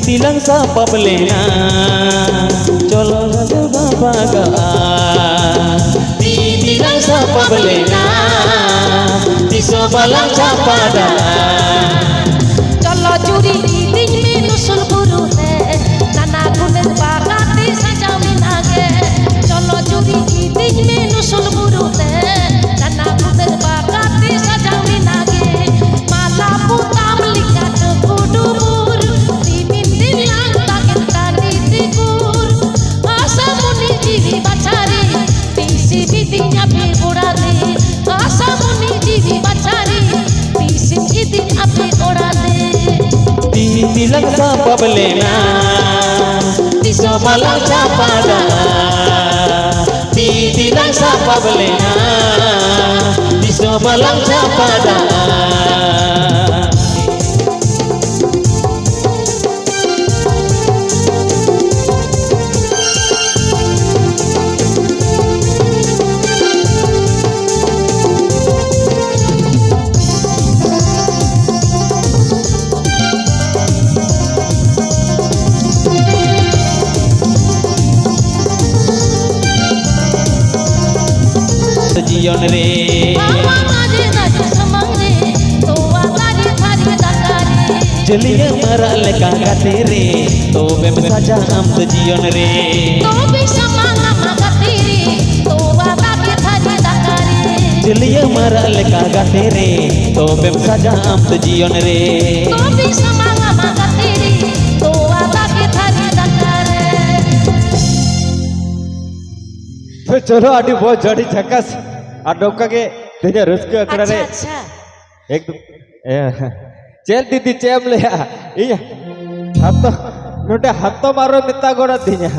tilang sapap lena cholo lalo babaga tilang sapap lena tiso balang chapada चलो चूरी दिन में नुसल गुरु ने नाना गुने बागाती सजावी नागे चलो चूरी दिन में नुसल गुरु ने नाना गुने बागाती सजावी नागे माला पुताम लिखा तो कुडुबुर तिमिन दिन लांग तानी तिकुर आशा मुनि जीवी बचारी तीसी बिदिnya बिगुड़ा दे आशा मुनि जीवी बचारी तीसी बिदिन अपनी उड़ा दे tilang sapap lena tiso balang chapada tilang sapap lena tiso balang chapada jion re jeliya mara leka gate re to bem saja am jion re तो भी समाना मगतीरी तो वादा के थारी दकारी jeliya mara leka gate re to bem saja am jion re तो भी समाना मगतीरी तो वादा के थारी दकारी तो चलो आदि बहुत जड़ी झकास आडोका के तेजा रस्के अकड़ा रे अच्छा एकदम चल दीदी चेम ले इया हातो नोटे हातो मारो मिता गोड़ा दिया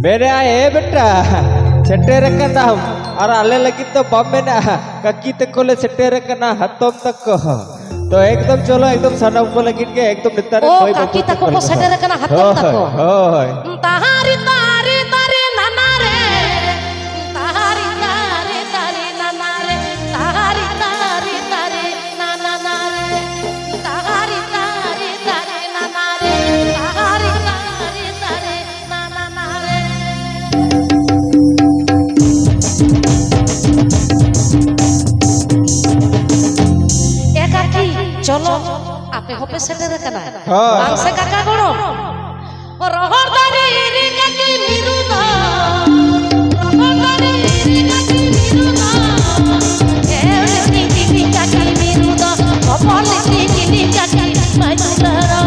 मेरे आए बेटा सेटे रखना और आले लगी तो बम्बे ना ककी तक को ले सेटे रखना हाथों तक को तो एकदम चलो एकदम सनम को लगी के एकदम निता रे ओ काकी तक को सेटे रखना हाथों तक को ताहारी तारे तारे नाना रे ताहारी तारे तारे नाना रे ताहारी तारे तारे नाना रे ताहारी तारे तारे नाना रे ताहारी तारे तारे नाना रे एकाकी चलो आपे होपे सेटे रखना बांग से काका गणो रहर दारी रे काकी मिरुदा रहर दारी रे काकी मिरुदा एवरे टिकी काकी मिरुदा कपल टिकी काकी माइलारा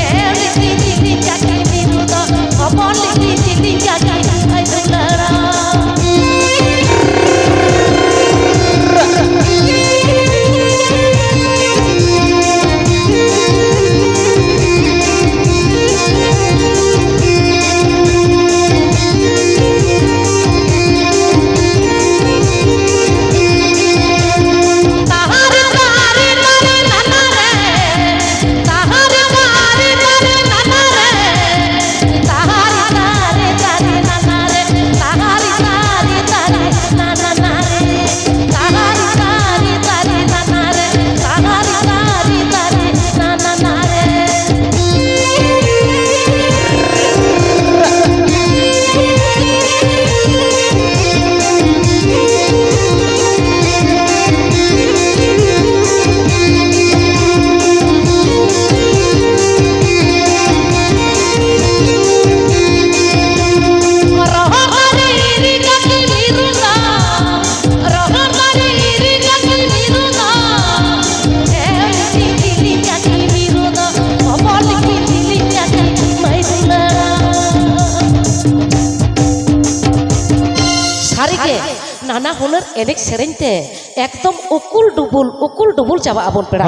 एवरे टिकी काकी मिरुदा कपल टिकी काकी माइलारा नाना हुनर एनेक सेरेंते एकदम उकुल डुबुल चाबा आबन पेड़ा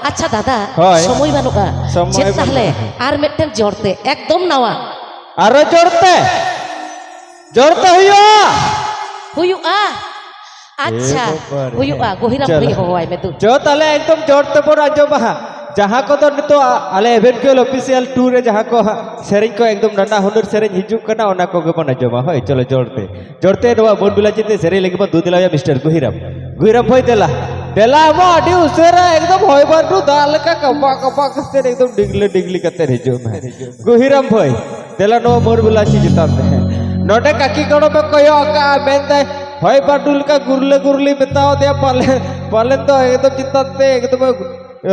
अच्छा दादा समय बानुआ चेत ताहले आर मिदटेन जोड़ते एकदम नावा आरो जोड़ते हुयुआ अच्छा हुयुआ गोहिराम भई होवाय में तू जो ताले एकदम जोड़ते पर आजो बहा जहाँ को तो नितो आले एवेंचुअल ऑफिशियल टूर रे जहाँ को सेरें को एकदम नाना हुनर सेरें हिजू करना ओना को गबन आजोमा होय चलो जोड़ते नवा बोन बिला चिते सेरें लगे बा दूध दिलाया मिस्टर गोहिराम होय देला देला मा आडी उसेरा एकदम होय बारडू दाल का कपा कपा कस्ते एकदम डिगले डिगली कते हिजो में गुहिराम भाई देला नो मोर बिलासी जितान दे नोडे काकी गणो पे कयो का मेनदे होय बारडू का गुरले गुरली बताओ दे पाले पाले तो एकदम जिताते एकदम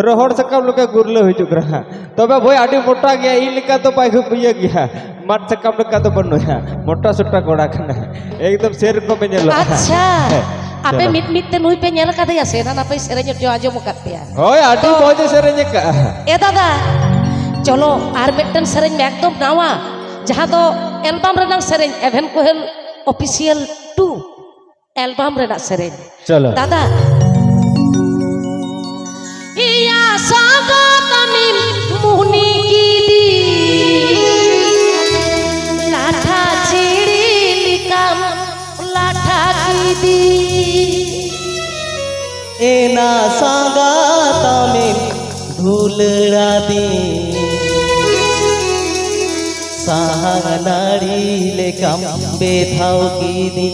रोहड़ सकम लोके गुरले हिजु ग्रहा तबे भाई आडी मोटा गया ई लिका तो पाइ पिया गया माट सकम लोका तो बनुया मोटा सोटा कोड़ा खना एकदम शेर को में नेलो अच्छा आपे मिट मिट ते नुई पे nyala kata ya sena napai serenya jo ajo mukat ya होय आडी मौज सेरेंजे का ए दादा चलो आर मिटन सेरेंज में एकदम नावा जहां तो एल्बम रेनांग सेरेंज एवेन कोहेल ऑफिशियल 2 एल्बम रेना सेरेंज चलो दादा iya saga tamim muhni kidi latha chiri likam latha kidi एना सांगा तामे धूलड़ा दी साहंग नाड़ी ले कम बेथाओ की दी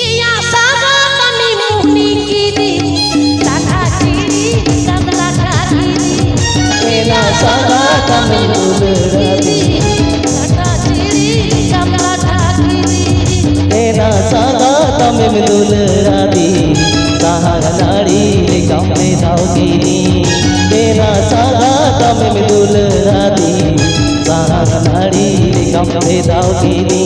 iya saga tamim muhni kidi latha chiri likam latha kidi एना सांगा तामे धूलड़ा दी एना सांगा तामे धूलड़ा दी साहंग नाड़ी ले कम बेथाओ की दी एना सांगा तामे धूलड़ा दी साहंग नाड़ी ले कम बेथाओ की दी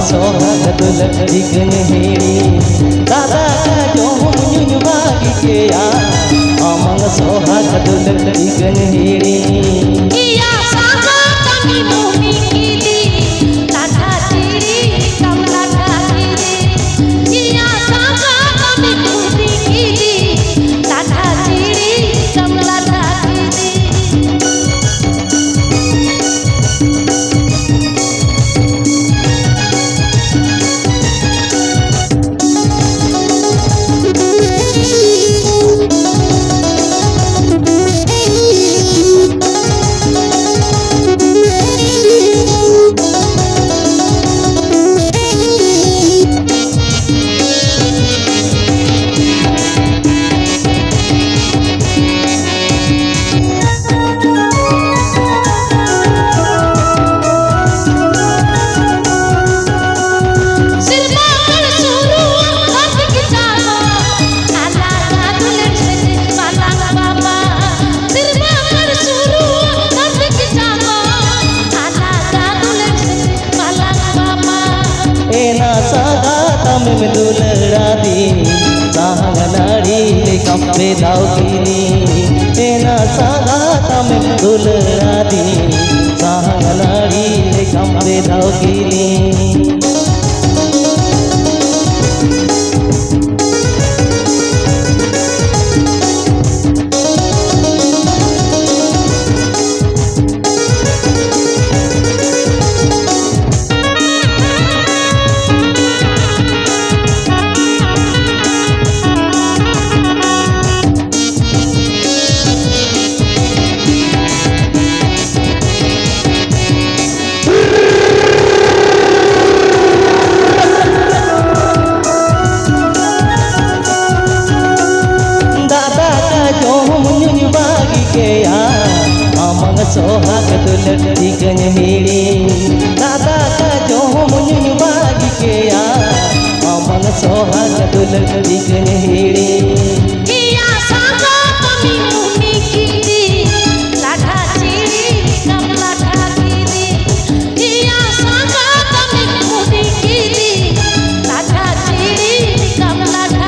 सोहग दुलड़ी गनहेड़ी दादा का जो मुझ बागी के या among सोहग दुलड़ी गनहेड़ी iya saga tami muhni kidi latha chiri likam latha kidi iya saga tami muhni kidi latha chiri likam latha kidi एना सांगा तामे धूलड़ा दी साहंग नाड़ी ले कम बेथाओ की दी एना सांगा तामे धूलड़ा दी साहंग नाड़ी ले कम बेथाओ की दी सोहाग दुलड़ी गनहेड़ी दादा का जो मुझ बागी के या अमन सोहाग दुलड़ी गनहेड़ी iya saga tami muhni kidi latha chiri likam latha kidi iya saga tami muhni kidi latha chiri likam latha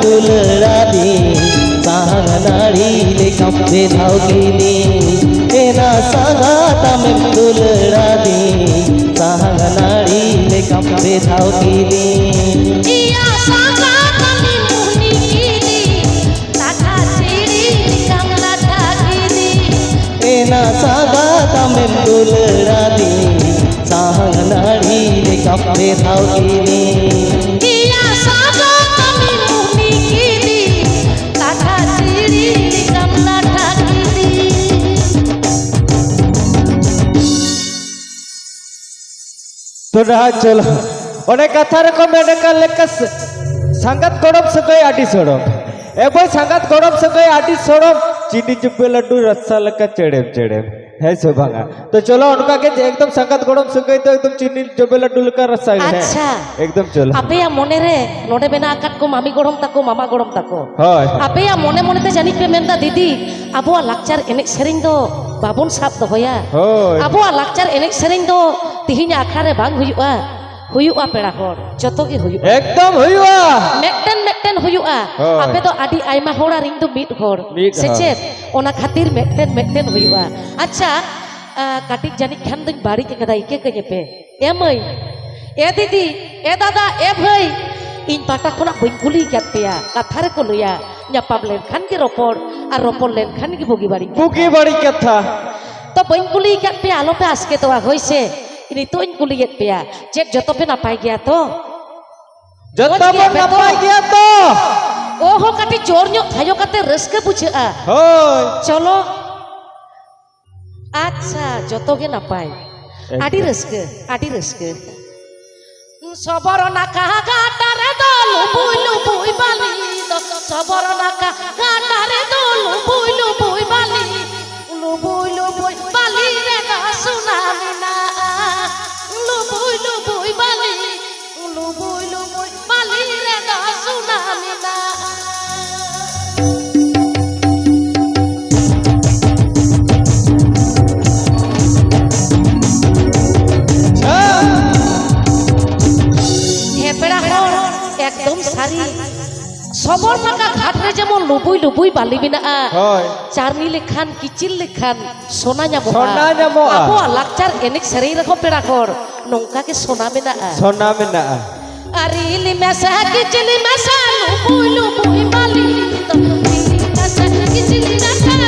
दुलड़ा दी सांग नाड़ी ले कंपे धाव कीनी एना संगाता में दुलड़ा दी सांग नाड़ी ले कंपे धाव कीनी ইয়া সাগা তুমি মুনি কিনি টাকা চিড়ি কামলা ঠাকিনি एना संगाता में दुलड़ा दी सांग नाड़ी ले कंपे धाव कीनी ইয়া সাগা তুমি মুনি কিনি টাকা চিড়ি কামলা ঠাকিনি तो रहा चलो ओने कथा रको मेडिकल लेकस संगत गरम सगई आडी सोड़म एबो संगत गरम सगई आडी सोड़म चीनी चुप्पे लड्डू रस्सा लका चेड़ेम चेड़ेम है सो भांगा तो चलो उनका के एकदम संगत गरम सगई तो एकदम चीनी चुप्पे लड्डू लका रस्सा है अच्छा एकदम चलो आपेया मने रे नोडे बेना आकात को मामी गरम ताको मामा गरम ताको होय आपेया मने मने ते जानी पे मेंदा दीदी आबोआ लाक्चर एने सेरिंग दो बाबुन साब दोया होय आबोआ लाक्चर एने सेरिंग दो तिहिना आखड़ा रे बांग हुयुआ हुयुआ पेड़ा होर जतो गे हुयुआ एकदम हुआ मेटन हुयुआ होय। आपे तो आडी आइमा होड़ा रिंग दो मीट होर मीट होर। सेचेत ओना खातिर मेटन हुयुआ अच्छा काटिक जानी खान दिन बाड़ी के कदा इके कजे पे ए मई ए दीदी ए दादा ए भाई इन पाटा खोना बंकुली गत पेया कथा रे को लया ᱧᱟᱯᱟᱢ ᱞᱮᱱᱠᱷᱟᱱ ᱜᱮ ᱨᱚᱯᱚᱲ ᱟᱨ ᱨᱚᱯᱚᱲ ᱞᱮᱱᱠᱷᱟᱱ ᱜᱮ ᱵᱩᱜᱤ ᱵᱟᱹᱲᱤᱡ बुकी बड़ी कथा तो बन कुली ᱠᱟᱫ ᱯᱮᱭᱟ ᱟᱞᱚᱯᱮ ᱟᱥᱠᱮᱛᱚᱜᱼᱟ ᱦᱳᱭᱥᱮ ᱱᱤᱛᱚᱜ ᱤᱧ ᱠᱩᱞᱤᱭᱮᱫ ᱯᱮᱭᱟ ᱪᱮᱫ ᱡᱚᱛᱚ ᱯᱮ ᱱᱟᱯᱟᱭ ᱜᱮᱭᱟ ᱛᱚ जत्ता बन नपाय गया तो ओहो काटी जोर ᱧᱚᱜ ᱛᱷᱟᱭᱚ ᱠᱟᱛᱮ ᱨᱟᱹᱥᱠᱟᱹ ᱵᱩᱡᱷᱟᱹᱜᱼᱟ होय चलो अच्छा जतो गे नापाय आडी रस्के सबर नाका गाटारे दल बुइलु बुइ बाली सबर नाका गाटारे दल बुइलु बुइ बाली लुबुइलु बुइ बाली रे ना सुनामी ना लुबुइलु बुइ बाली लुबुइलु बुइ बाली रे ना सुनामी ना एकदम सारी सबर नाका घाट रे जेमन लुबुई लुबुई बाली मेनाआ होय चारनी लेखान किचिल लेखान सोना ᱧᱟᱢᱚᱜᱼᱟ सोना ᱧᱟᱢᱚᱜᱼᱟ आबोआ लाक्चर एनेक सेरेई रखो पेड़ा हर नोंका के सोना मेनाआ सोना मेना अरिली मेसा किचिली मेसा लुबुई लुबुई बाली तो रिली मेसा किचिली नाका